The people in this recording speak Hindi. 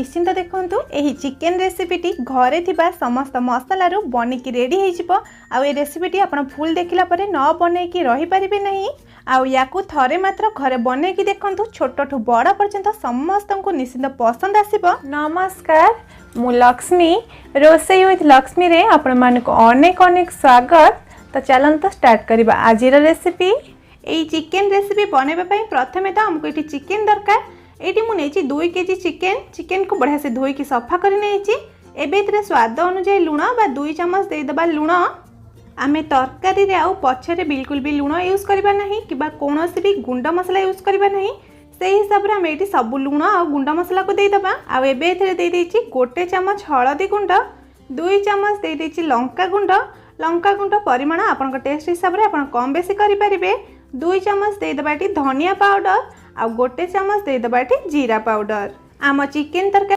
निश्चिंत देखंतु एही चिकेन रेसिपीटी घरे थिबा समस्त मसला रो बनिकी रेडी हो जिवो। आ ए रेसिपीटी आपण फुल देखिला परे न बनेकी रही परिबे नहीं। आ याकू थरे मात्र घरे बनेकी देखंतु छोटठू बड़ पर्यंत समस्त को निश्चिंत पसंद आसीबो। नमस्कार, मु लक्ष्मी रोसई विथ लक्ष्मी रे आपण मानको अनेक अनेक स्वागत। तो चलंत स्टार्ट करिबा आजिर रेसिपी। एई चिकेन रेसिपी बनेबा पई प्रथमे तो हमको एटी चिकेन दरकार। एटी मु नेची 2 केजी चिकेन को बढ़िया से धोई की सफा कर नेची। एबे इतरे स्वाद अनुसार लुण बा 2 चम्मच दे दबा लुण। आमे तरकारी रे आउ पछरे बिल्कुल भी लुण यूज करबा नहीं किबा कोनोसी भी गुंडा मसला यूज करबा नहीं। से हिसाब रे आमे एटी सब लुण आ गुंडा मसला को दे दबा। आ एबे इतरे दे देची 1 चम्मच हळदी गुंड, 2 चम्मच दे देची लंका गुंड परिमाण आपन टेस्ट हिसाब रे आपन कम बेसी करि परिबे। 2 चम्मच दे दबाटी धनिया पाउडर आ 1 चम्मच दे दबाटी जीरा पाउडर। आम चिकेन तरकारी